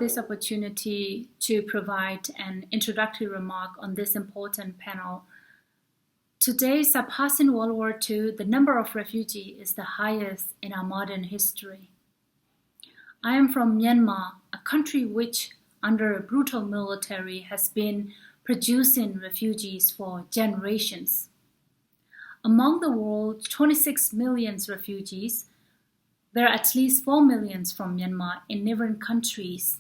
this opportunity to provide an introductory remark on this important panel. Today, surpassing World War II, the number of refugees is the highest in our modern history. I am from Myanmar, a country which, under a brutal military, has been producing refugees for generations. Among the world's 26 million refugees, there are at least 4 million from Myanmar in neighboring countries.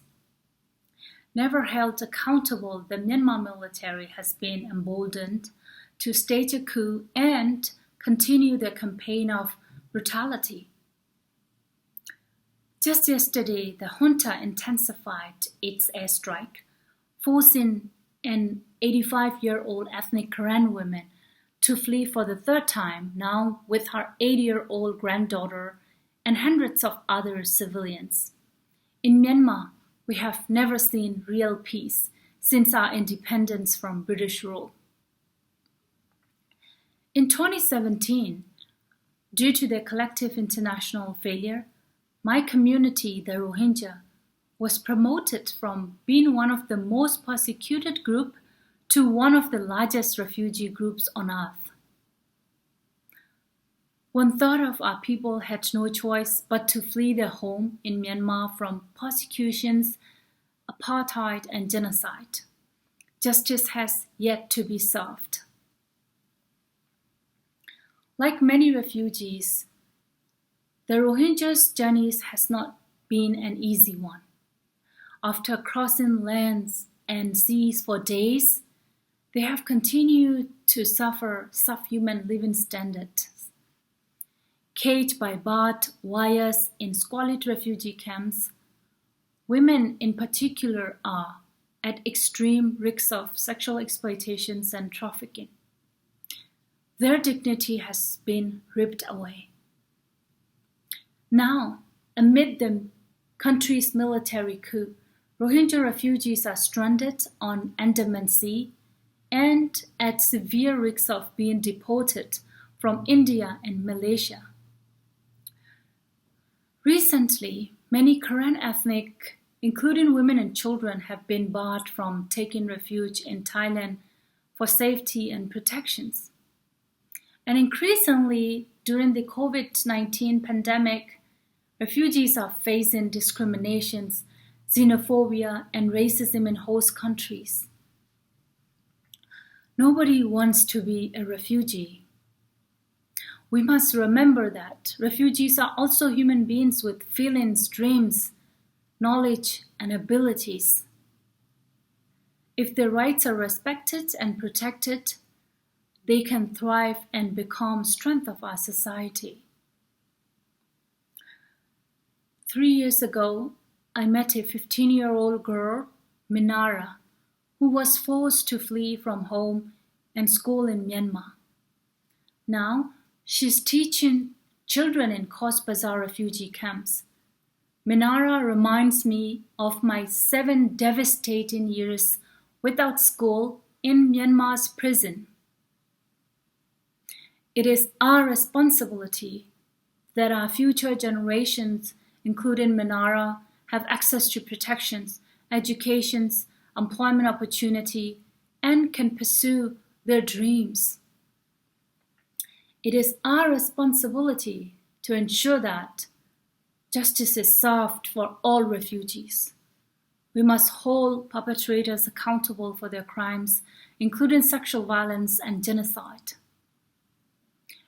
Never held accountable, the Myanmar military has been emboldened to stage a coup and continue their campaign of brutality. Just yesterday, the junta intensified its airstrike, forcing an 85-year-old ethnic Karen woman to flee for the third time, now with her 80-year-old granddaughter and hundreds of other civilians. In Myanmar, we have never seen real peace since our independence from British rule. In 2017, due to the collective international failure, my community, the Rohingya, was promoted from being one of the most persecuted groups to one of the largest refugee groups on earth. One third of our people had no choice but to flee their home in Myanmar from persecutions, apartheid, and genocide. Justice has yet to be served. Like many refugees, the Rohingyas' journey has not been an easy one. After crossing lands and seas for days, they have continued to suffer subhuman living standards. Caged by barbed wires in squalid refugee camps, women in particular are at extreme risks of sexual exploitations and trafficking. Their dignity has been ripped away. Now, amid the country's military coup, Rohingya refugees are stranded on Andaman Sea and at severe risk of being deported from India and Malaysia. Recently, many Karen ethnic, including women and children, have been barred from taking refuge in Thailand for safety and protections. And increasingly, during the COVID-19 pandemic, refugees are facing discriminations, xenophobia, and racism in host countries. Nobody wants to be a refugee. We must remember that refugees are also human beings with feelings, dreams, knowledge, and abilities. If their rights are respected and protected, they can thrive and become strength of our society. 3 years ago, I met a 15-year-old girl, Minara, who was forced to flee from home and school in Myanmar. Now, she's teaching children in Cox's Bazar refugee camps. Minara reminds me of my 7 devastating years without school in Myanmar's prison. It is our responsibility that our future generations, including Minara, have access to protections, educations, employment opportunity, and can pursue their dreams. It is our responsibility to ensure that justice is served for all refugees. We must hold perpetrators accountable for their crimes, including sexual violence and genocide.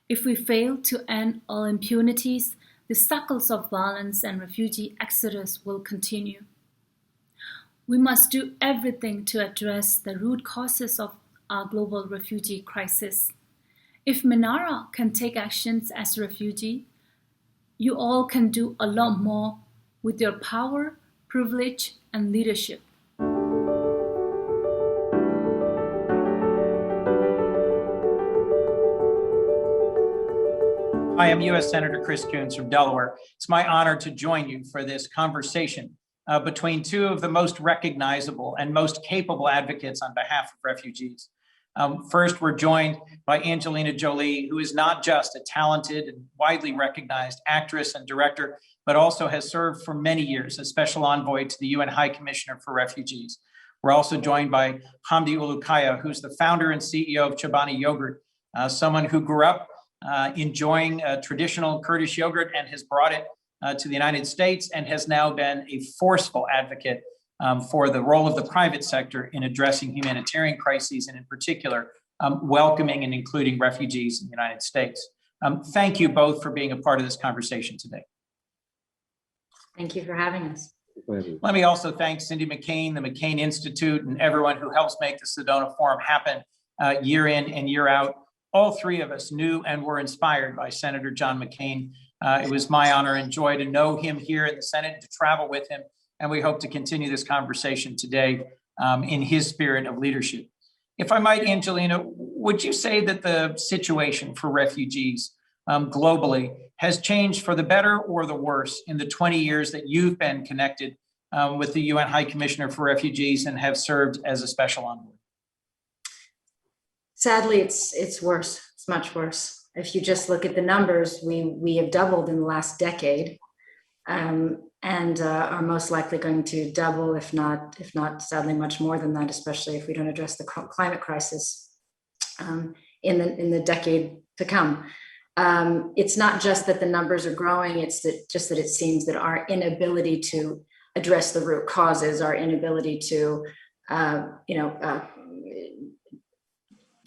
If we fail to end all impunities, the cycles of violence and refugee exodus will continue. We must do everything to address the root causes of our global refugee crisis. If Minara can take actions as a refugee, you all can do a lot more with your power, privilege, and leadership. Hi, I'm U.S. Senator Chris Coons from Delaware. It's my honor to join you for this conversation between two of the most recognizable and most capable advocates on behalf of refugees. First, we're joined by Angelina Jolie, who is not just a talented and widely recognized actress and director, but also has served for many years as Special Envoy to the UN High Commissioner for Refugees. We're also joined by Hamdi Ulukaya, who's the founder and CEO of Chobani Yogurt, someone who grew up enjoying traditional Kurdish yogurt and has brought it to the United States and has now been a forceful advocate for the role of the private sector in addressing humanitarian crises, and in particular, welcoming and including refugees in the United States. Thank you both for being a part of this conversation today. Thank you for having us. Let me also thank Cindy McCain, the McCain Institute, and everyone who helps make the Sedona Forum happen year in and year out. All three of us knew and were inspired by Senator John McCain. It was my honor and joy to know him here in the Senate, to travel with him, and we hope to continue this conversation today in his spirit of leadership. If I might, Angelina, would you say that the situation for refugees globally has changed for the better or the worse in the 20 years that you've been connected with the UN High Commissioner for Refugees and have served as a special envoy? Sadly, it's worse. It's much worse. If you just look at the numbers, we have doubled in the last decade, and are most likely going to double, if not sadly much more than that, especially if we don't address the climate crisis in the decade to come. It's not just that the numbers are growing, it's that it seems that our inability to address the root causes, our inability to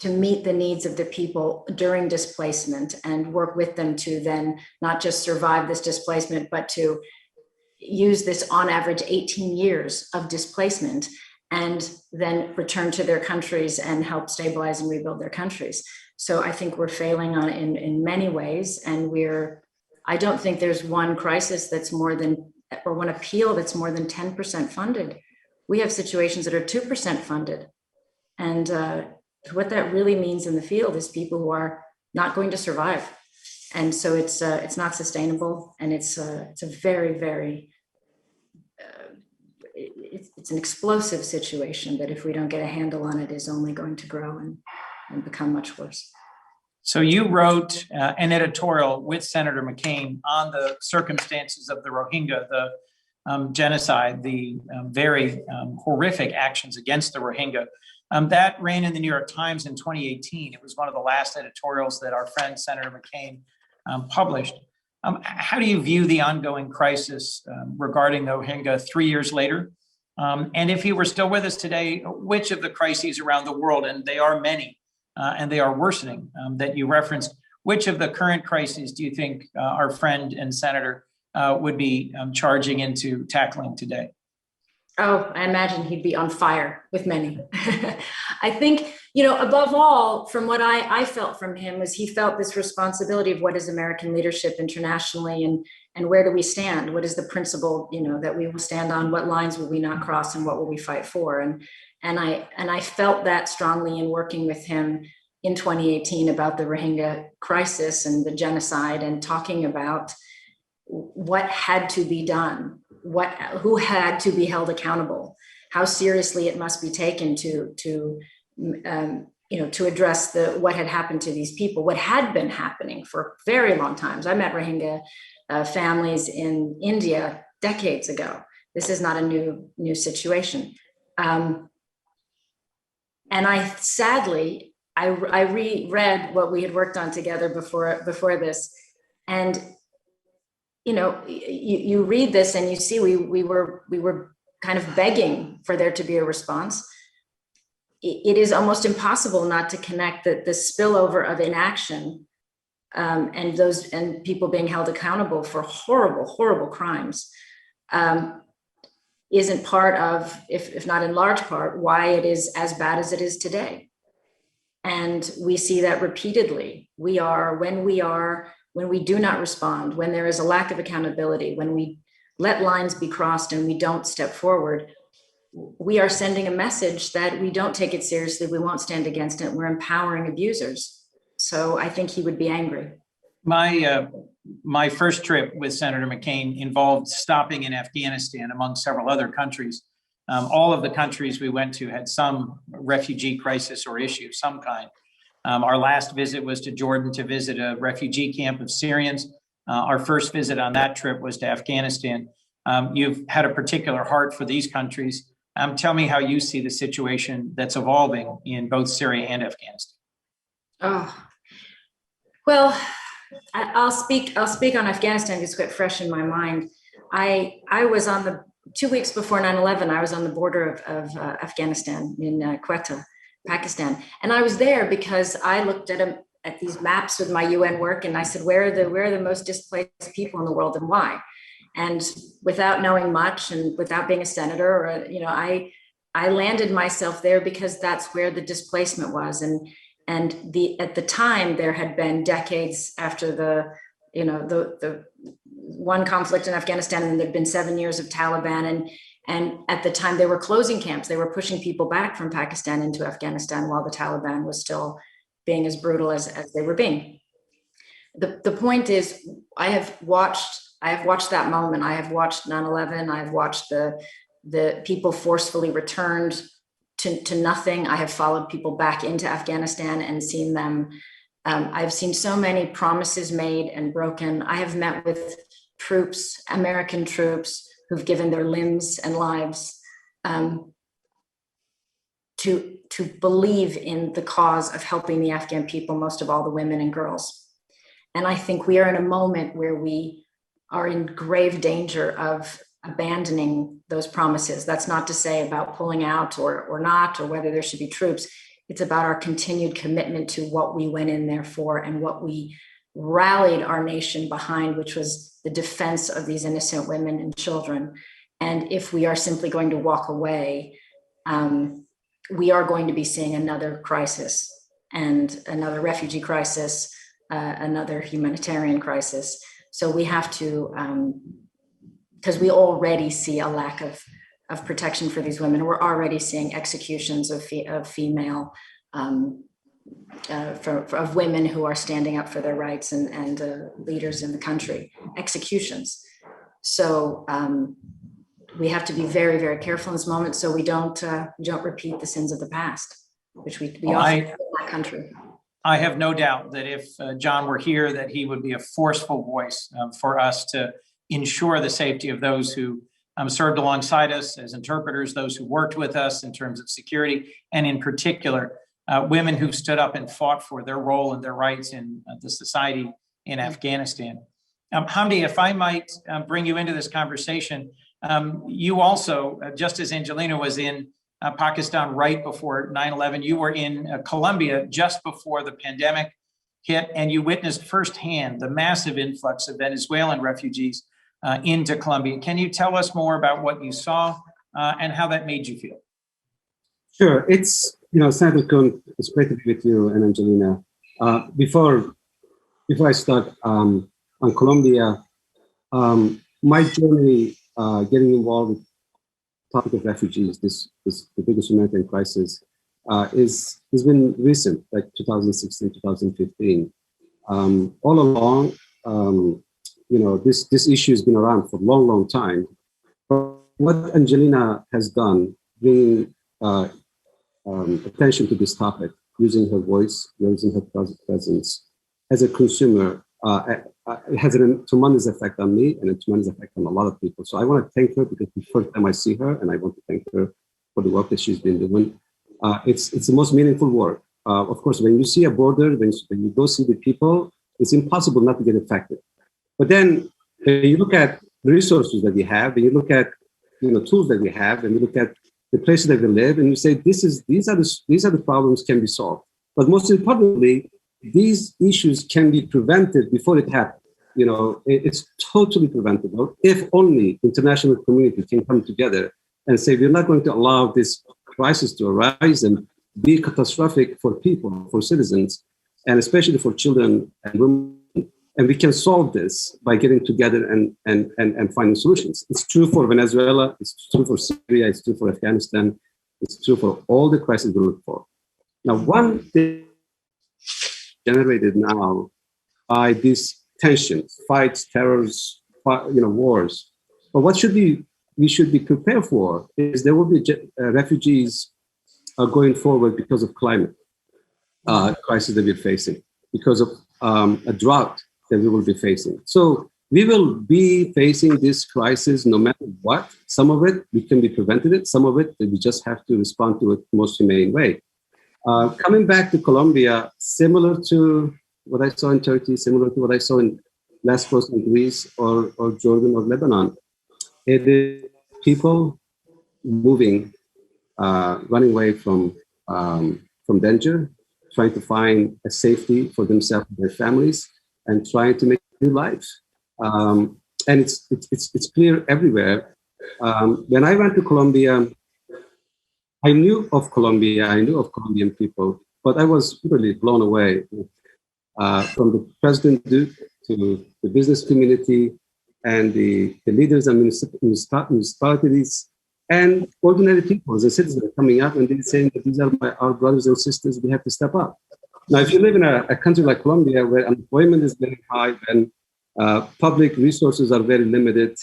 meet the needs of the people during displacement and work with them to then not just survive this displacement, but to use this on average 18 years of displacement and then return to their countries and help stabilize and rebuild their countries. So I think we're failing in many ways, and I don't think there's one crisis that's more than, or one appeal that's more than 10% funded. We have situations that are 2% funded. And what that really means in the field is people who are not going to survive. And so it's not sustainable, and it's a very, very, it's an explosive situation that if we don't get a handle on it is only going to grow and become much worse. So you wrote an editorial with Senator McCain on the circumstances of the Rohingya, the genocide, the very horrific actions against the Rohingya. That ran in the New York Times in 2018. It was one of the last editorials that our friend Senator McCain published. How do you view the ongoing crisis regarding the Rohingya 3 years later? And if you were still with us today, which of the crises around the world, and they are many, and they are worsening, that you referenced, which of the current crises do you think our friend and senator would be charging into tackling today? Oh, I imagine he'd be on fire with many. I think, above all, from what I felt from him, was he felt this responsibility of what is American leadership internationally, and where do we stand? What is the principle, that we will stand on? What lines will we not cross, and what will we fight for? And I felt that strongly in working with him in 2018 about the Rohingya crisis and the genocide, and talking about what had to be done, who had to be held accountable, how seriously it must be taken to address what had happened to these people, what had been happening for very long times. I met Rohingya families in India decades ago. This is not a new situation. And I sadly, I reread what we had worked on together before this, and you read this and you see we were kind of begging for there to be a response. It is almost impossible not to connect the spillover of inaction and people being held accountable for horrible crimes isn't part of, if not in large part, why it is as bad as it is today. And we see that repeatedly. When we do not respond, when there is a lack of accountability, when we let lines be crossed and we don't step forward, we are sending a message that we don't take it seriously, we won't stand against it, we're empowering abusers. So I think he would be angry. My first trip with Senator McCain involved stopping in Afghanistan, among several other countries. All of the countries we went to had some refugee crisis or issue of some kind. Our last visit was to Jordan to visit a refugee camp of Syrians. Our first visit on that trip was to Afghanistan. You've had a particular heart for these countries. Tell me how you see the situation that's evolving in both Syria and Afghanistan. Oh, well, I'll speak on Afghanistan. It's quite fresh in my mind. I was on the 2 weeks before 9/11. I was on the border of Afghanistan in Quetta, Pakistan, and I was there because I looked at these maps with my UN work, and I said, where are the most displaced people in the world, and why? And without knowing much, and without being a senator, or I landed myself there because that's where the displacement was, and at the time there had been decades after the one conflict in Afghanistan, and there'd been 7 years of Taliban, and at the time they were closing camps. They were pushing people back from Pakistan into Afghanistan while the Taliban was still being as brutal as they were being. The point is, I have watched that moment. I have watched 9/11. I have watched the people forcefully returned to nothing. I have followed people back into Afghanistan and seen them. I've seen so many promises made and broken. I have met with troops, American troops, who've given their limbs and lives to believe in the cause of helping the Afghan people, most of all the women and girls. And I think we are in a moment where we are in grave danger of abandoning those promises. That's not to say about pulling out or not, or whether there should be troops. It's about our continued commitment to what we went in there for and what we rallied our nation behind, which was the defense of these innocent women and children. And if we are simply going to walk away, we are going to be seeing another crisis, and another refugee crisis, another humanitarian crisis. So we have to, because we already see a lack of protection for these women. We're already seeing executions of female, of women who are standing up for their rights and leaders in the country, executions. So we have to be very, very careful in this moment so we don't repeat the sins of the past, which we often do in that country. I have no doubt that if John were here, that he would be a forceful voice for us to ensure the safety of those who served alongside us as interpreters, those who worked with us in terms of security, and in particular, women who've stood up and fought for their role and their rights in the society in Afghanistan. Hamdi, if I might bring you into this conversation, you also, just as Angelina was in Pakistan right before 9/11, you were in Colombia just before the pandemic hit, and you witnessed firsthand the massive influx of Venezuelan refugees into Colombia. Can you tell us more about what you saw and how that made you feel? Sure. It's, Senator Coons, it's great to be with you and Angelina. Before I start on Colombia, my journey getting involved with the topic of refugees, the biggest humanitarian crisis, has been recent, like 2016, 2015. All along, this issue has been around for a long, long time. But what Angelina has done, bringing attention to this topic, using her voice, using her presence as a consumer, it has a tremendous effect on me and a tremendous effect on a lot of people. So I want to thank her because the first time I see her, and I want to thank her for the work that she's been doing. It's the most meaningful work. Of course, when you see a border, when you go see the people, it's impossible not to get affected. But then when you look at the resources that we have, when you look at tools that we have, and you look at the places that we live, and you say these are the problems can be solved. But most importantly, these issues can be prevented before it happens. It's totally preventable if only international community can come together and say we're not going to allow this crisis to arise and be catastrophic for people, for citizens, and especially for children and women. And we can solve this by getting together and finding solutions. It's true for Venezuela, it's true for Syria, it's true for Afghanistan, it's true for all the crises we look for. Now, one thing generated now by these tensions, fights, terrors, wars. But what we should be prepared for is there will be refugees going forward because of climate crisis that we're facing, because of a drought that we will be facing. So we will be facing this crisis no matter what. Some of it, we can be prevented. Some of it, we just have to respond to it the most humane way. Coming back to Colombia, similar to what I saw in Turkey, similar to what I saw in Lesbos in Greece or Jordan or Lebanon, it is people moving, running away from danger, trying to find a safety for themselves and their families, and trying to make a new life. And it's clear everywhere. When I went to Colombia, I knew of Colombia, I knew of Colombian people, but I was really blown away from the President Duque to the business community and the leaders and municipalities and ordinary people as a citizen coming up and they're saying that these are our brothers and sisters, we have to step up. Now, if you live in a country like Colombia where unemployment is very high and public resources are very limited,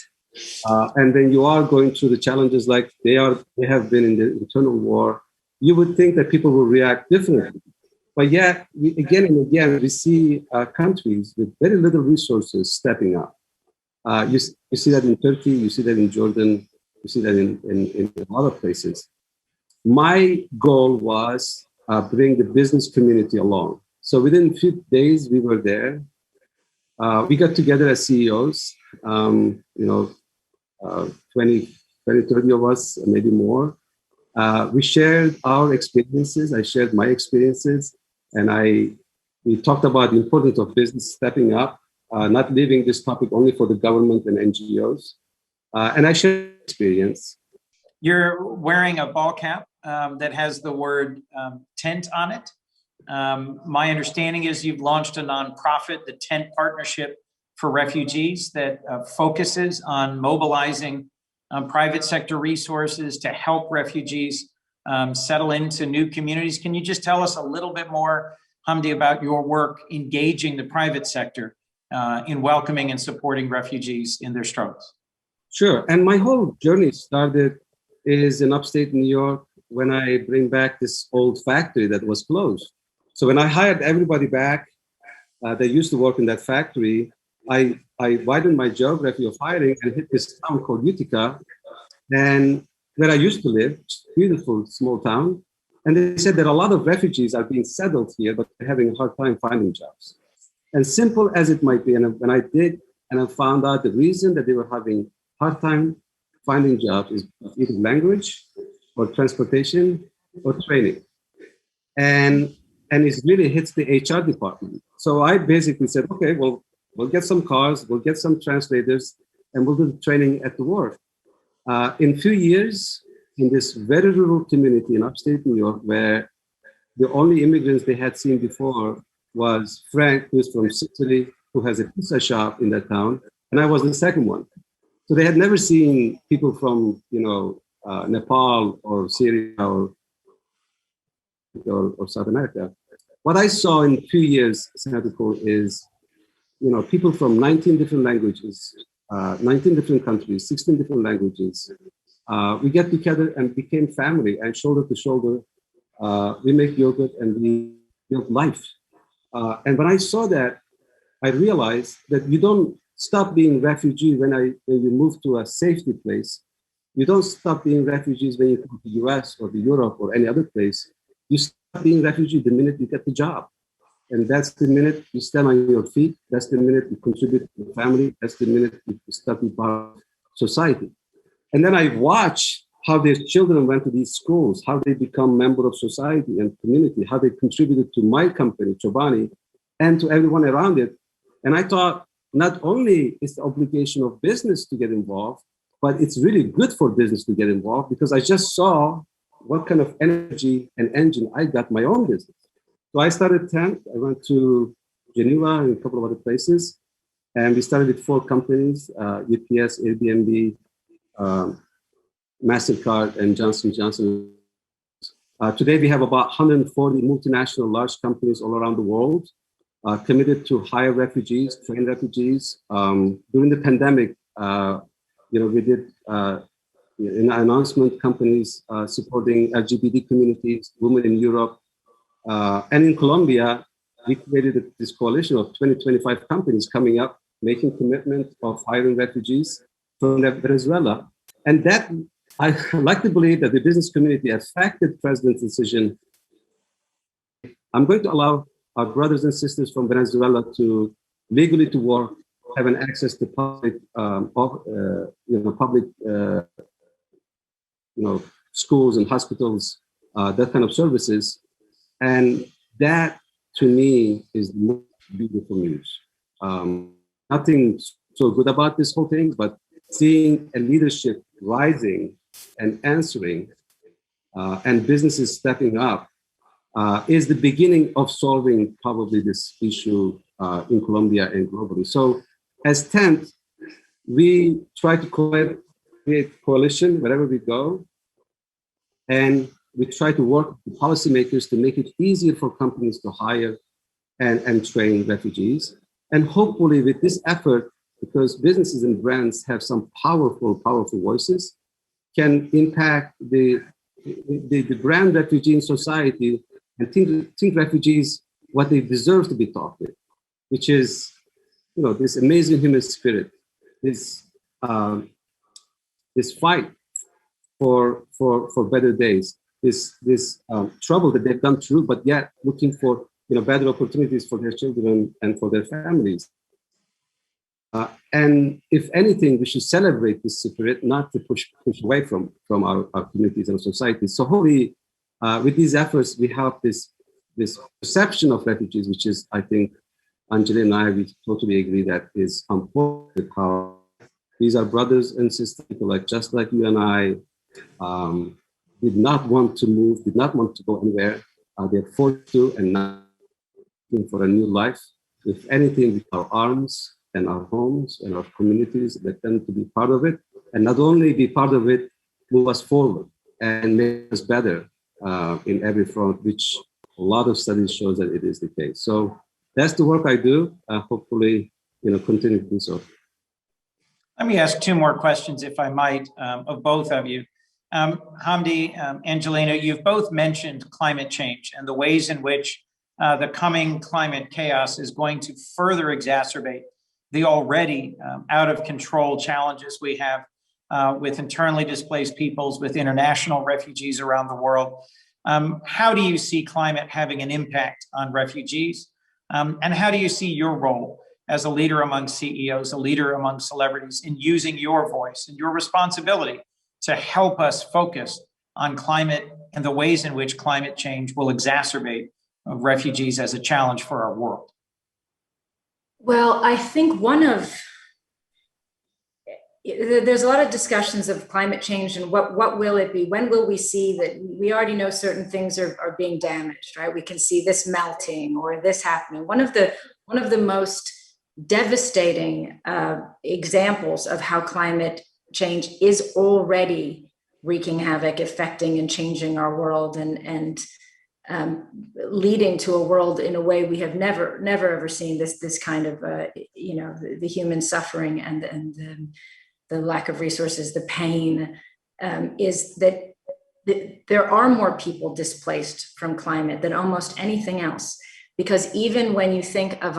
and then you are going through the challenges like they have been in the internal war, you would think that people will react differently. But yet, again and again, we see countries with very little resources stepping up. You see that in Turkey, you see that in Jordan, you see that in a lot of places. My goal was bring the business community along. So within a few days, we were there. We got together as CEOs, 20, 30 of us, maybe more. We shared our experiences. I shared my experiences. And we talked about the importance of business stepping up, not leaving this topic only for the government and NGOs. And I shared experience. You're wearing a ball cap that has the word tent on it. My understanding is you've launched a nonprofit, the Tent Partnership for Refugees, that focuses on mobilizing private sector resources to help refugees settle into new communities. Can you just tell us a little bit more, Hamdi, about your work engaging the private sector in welcoming and supporting refugees in their struggles? Sure. And my whole journey started in upstate New York when I bring back this old factory that was closed. So when I hired everybody back that used to work in that factory, I widened my geography of hiring and hit this town called Utica, and where I used to live, beautiful small town. And they said that a lot of refugees are being settled here, but they're having a hard time finding jobs. And simple as it might be, and when I did, and I found out the reason that they were having hard time finding jobs is either language or transportation or training. And it really hits the HR department. So I basically said, okay, well, we'll get some cars, we'll get some translators, and we'll do the training at the work. In a few years, in this very rural community in upstate New York, where the only immigrants they had seen before was Frank, who's from Sicily, who has a pizza shop in that town, and I was the second one. So they had never seen people from, Nepal or Syria or South America. What I saw in a few years, Senator, is, people from 19 different languages, 19 different countries, 16 different languages. We get together and became family, and shoulder to shoulder, we make yogurt and we build life. And when I saw that, I realized that you don't stop being refugee when you move to a safety place. You don't stop being refugees when you come to the US or to Europe or any other place. You stop being refugee the minute you get the job. And that's the minute you stand on your feet. That's the minute you contribute to the family. That's the minute you start to be part of society. And then I watch how their children went to these schools, how they become member of society and community, how they contributed to my company, Chobani, and to everyone around it. And I thought, not only is the obligation of business to get involved, but it's really good for business to get involved, because I just saw what kind of energy and engine I got my own business. So I started Tent. I went to Geneva and a couple of other places, and we started with 4 companies, UPS, Airbnb, MasterCard, and Johnson & Johnson. Today we have about 140 multinational large companies all around the world committed to hire refugees, train refugees. During the pandemic, we did an announcement, companies supporting LGBT communities, women in Europe. And in Colombia, we created this coalition of 25 companies coming up, making commitment of hiring refugees from Venezuela. And that, I like to believe that the business community affected President's decision. I'm going to allow our brothers and sisters from Venezuela to legally to work, have an access to public, schools and hospitals, that kind of services. And that, to me, is the most beautiful news. Nothing so good about this whole thing, but seeing a leadership rising and answering, and businesses stepping up, is the beginning of solving probably this issue in Colombia and globally. So as TENT, we try to create coalition wherever we go, and we try to work with policymakers to make it easier for companies to hire and train refugees. And hopefully with this effort, because businesses and brands have some powerful voices, can impact the brand refugee in society and think refugees what they deserve to be taught with, which is, this amazing human spirit, this fight for better days, this trouble that they've gone through, but yet looking for better opportunities for their children and for their families. And if anything, we should celebrate this spirit, not to push away from our communities and societies. So hopefully, with these efforts, we have this perception of refugees, which is, I think, Angelina and I, we totally agree that is important. How these are brothers and sisters, people just like you and I, did not want to move, did not want to go anywhere. They're forced to, and not looking for a new life. If anything, with our arms and our homes and our communities, let them to be part of it, and not only be part of it, move us forward and make us better in every front, which a lot of studies shows that it is the case. So that's the work I do. Hopefully, continue to do so. Let me ask two more questions, if I might, of both of you. Hamdi, Angelina, you've both mentioned climate change and the ways in which the coming climate chaos is going to further exacerbate the already out of control challenges we have with internally displaced peoples, with international refugees around the world. How do you see climate having an impact on refugees? And how do you see your role as a leader among CEOs, a leader among celebrities, in using your voice and your responsibility to help us focus on climate and the ways in which climate change will exacerbate refugees as a challenge for our world? Well, I think there's a lot of discussions of climate change and what will it be? When will we see that? We already know certain things are being damaged, right? We can see this melting or this happening. One of the most devastating examples of how climate change is already wreaking havoc, affecting and changing our world, and leading to a world in a way we have never ever seen this kind of the human suffering and the lack of resources, the pain, is that there are more people displaced from climate than almost anything else. Because even when you think of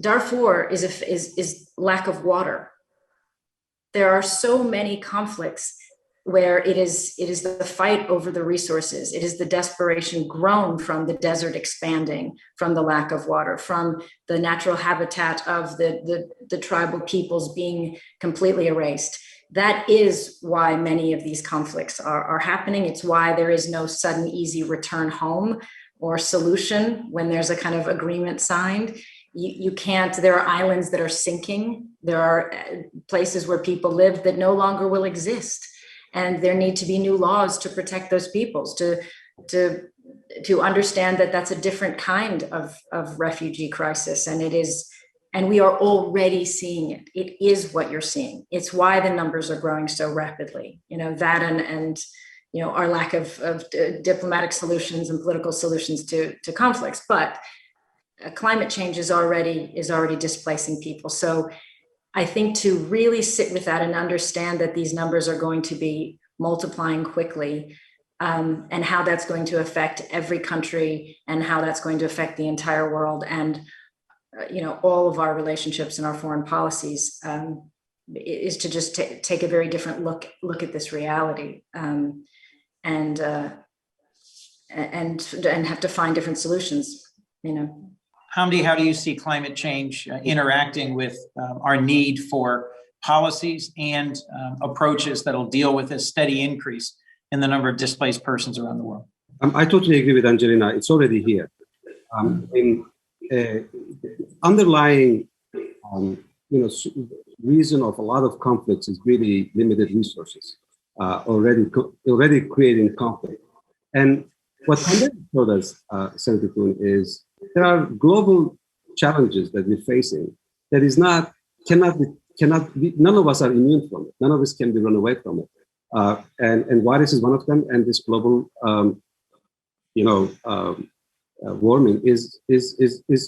Darfur is lack of water. There are so many conflicts where it is the fight over the resources. It is the desperation grown from the desert expanding, from the lack of water, from the natural habitat of the tribal peoples being completely erased. That is why many of these conflicts are happening. It's why there is no sudden, easy return home or solution when there's a kind of agreement signed. You can't, there are islands that are sinking. There are places where people live that no longer will exist. And there need to be new laws to protect those peoples, to understand that that's a different kind of refugee crisis. And it is, and we are already seeing it. It is what you're seeing. It's why the numbers are growing so rapidly. That and our lack of diplomatic solutions and political solutions to conflicts. But climate change is already displacing people. So I think to really sit with that and understand that these numbers are going to be multiplying quickly, and how that's going to affect every country and how that's going to affect the entire world and all of our relationships and our foreign policies, is to just take a very different look at this reality, and have to find different solutions. Hamdi, how do you see climate change interacting with our need for policies and approaches that'll deal with this steady increase in the number of displaced persons around the world? I totally agree with Angelina. It's already here. Underlying, reason of a lot of conflicts is really limited resources, already creating conflict. And what pandemic showed us, Senator Coons, is there are global challenges that we're facing that is cannot be, none of us are immune from it. None of us can be run away from it. And virus is one of them, and this global, warming is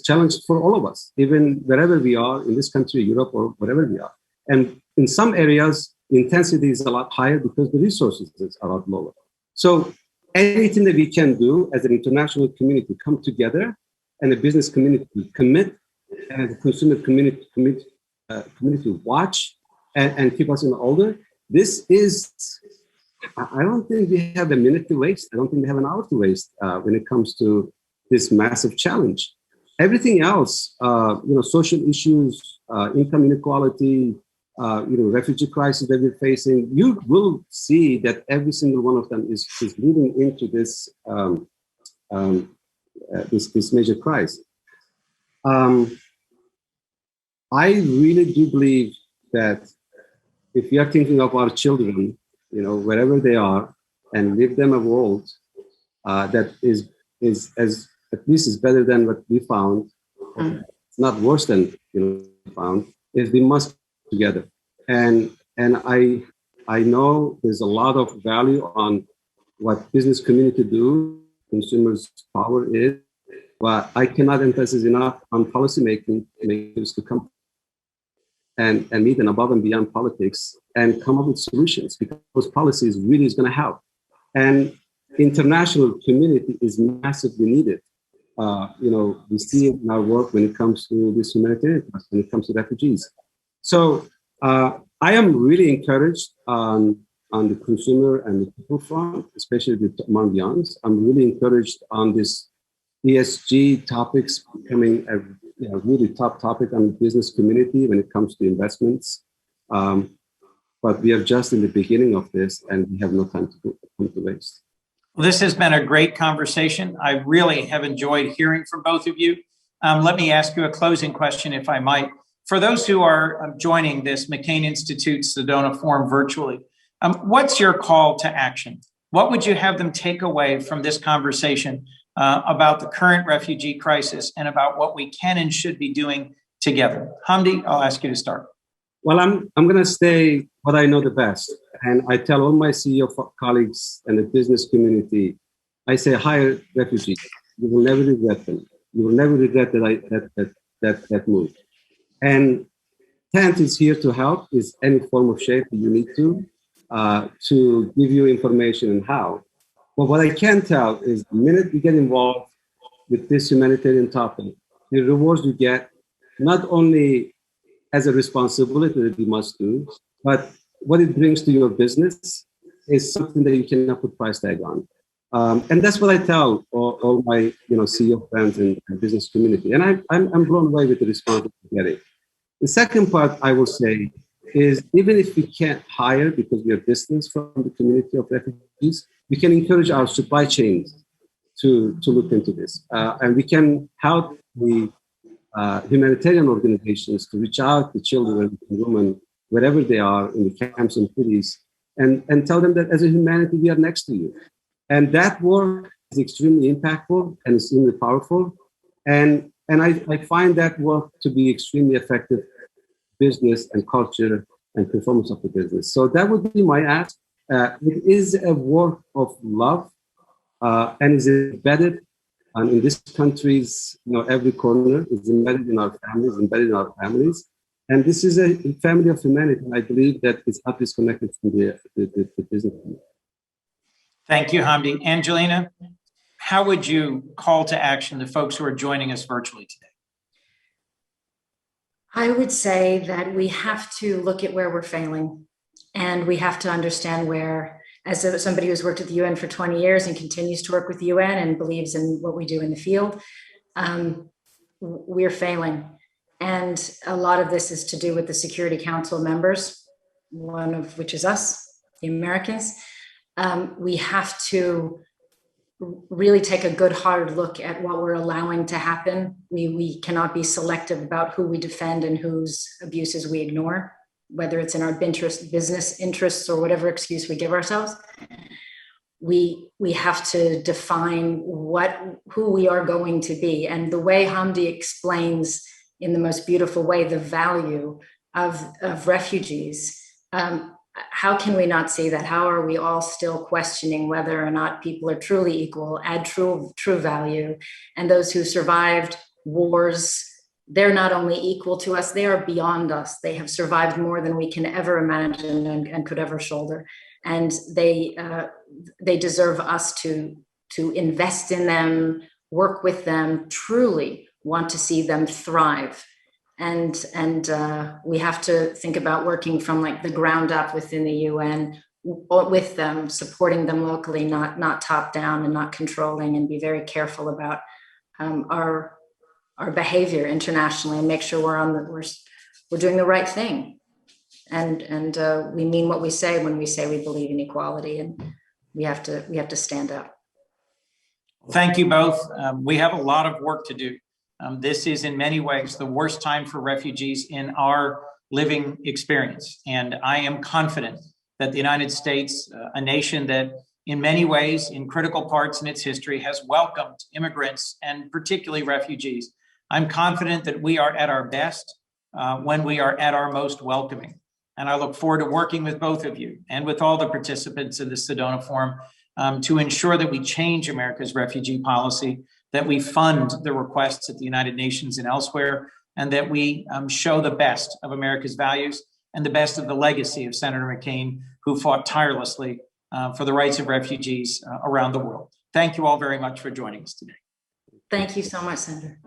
challenged for all of us, even wherever we are in this country, Europe, or wherever we are. And in some areas, the intensity is a lot higher because the resources are a lot lower. So anything that we can do as an international community come together, and the business community commit, and the consumer community watch and keep us in order. This is, I don't think we have a minute to waste. I don't think we have an hour to waste when it comes to this massive challenge. Everything else, social issues, income inequality, refugee crisis that we're facing, you will see that every single one of them is leading into this this major crisis. I really do believe that if we are thinking of our children, wherever they are, and leave them a world that is as at least is better than what we found, it's not worse than found, is we must together. And I know there's a lot of value on what business community do, consumers' power is, but I cannot emphasize enough on policy making to come and meet and above and beyond politics and come up with solutions, because policies really is going to help. And international community is massively needed. We see it in our work when it comes to this humanitarian, when it comes to refugees. So I am really encouraged on the consumer and the people front, especially among youngs. I'm really encouraged on this ESG topics becoming a really top topic on the business community when it comes to investments. But we are just in the beginning of this, and we have no time to waste. Well, this has been a great conversation. I really have enjoyed hearing from both of you. Let me ask you a closing question, if I might. For those who are joining this McCain Institute Sedona Forum virtually, what's your call to action? What would you have them take away from this conversation about the current refugee crisis and about what we can and should be doing together? Hamdi, I'll ask you to start. Well, I'm going to say what I know the best. And I tell all my CEO colleagues and the business community, I say, hire refugees. You will never regret them. You will never regret that move. And Tent is here to help, is any form of shape that you need to give you information on how. But what I can tell is the minute you get involved with this humanitarian topic, the rewards you get, not only as a responsibility that you must do, but what it brings to your business is something that you cannot put price tag on. And that's what I tell all my CEO friends and business community. And I'm blown away with the response that I'm getting. The second part I will say is, even if we can't hire because we are distant from the community of refugees, we can encourage our supply chains to look into this. And we can help the humanitarian organizations to reach out to children and women wherever they are in the camps and cities, and tell them that as a humanity, we are next to you. And that work is extremely impactful and extremely powerful. And I find that work to be extremely effective business and culture and performance of the business. So that would be my ask. It is a work of love and is embedded in this country's every corner, is embedded in our families, And this is a family of humanity. And I believe that it's not disconnected from the business. Thank you, Hamdi. Angelina, how would you call to action the folks who are joining us virtually today? I would say that we have to look at where we're failing, and we have to understand where, as somebody who's worked at the UN for 20 years and continues to work with the UN and believes in what we do in the field, we're failing. And a lot of this is to do with the Security Council members, one of which is us, the Americans. We have to really take a good hard look at what we're allowing to happen. We cannot be selective about who we defend and whose abuses we ignore, whether it's in our business interests or whatever excuse we give ourselves. We have to define who we are going to be. And the way Hamdi explains in the most beautiful way the value of refugees, how can we not see that? How are we all still questioning whether or not people are truly equal, add true value? And those who survived wars, they're not only equal to us, they are beyond us. They have survived more than we can ever imagine and could ever shoulder. And they deserve us to invest in them, work with them, truly want to see them thrive. And we have to think about working from like the ground up within the UN with them, supporting them locally, not top down and not controlling, and be very careful about our behavior internationally and make sure we're doing the right thing. And we mean what we say when we say we believe in equality, and we have to stand up. Thank you both. We have a lot of work to do. This is in many ways the worst time for refugees in our living experience. And I am confident that the United States, a nation that in many ways, in critical parts in its history, has welcomed immigrants and particularly refugees. I'm confident that we are at our best when we are at our most welcoming. And I look forward to working with both of you and with all the participants in the Sedona Forum to ensure that we change America's refugee policy, that we fund the requests at the United Nations and elsewhere, and that we show the best of America's values and the best of the legacy of Senator McCain, who fought tirelessly for the rights of refugees around the world. Thank you all very much for joining us today. Thank you so much, Senator.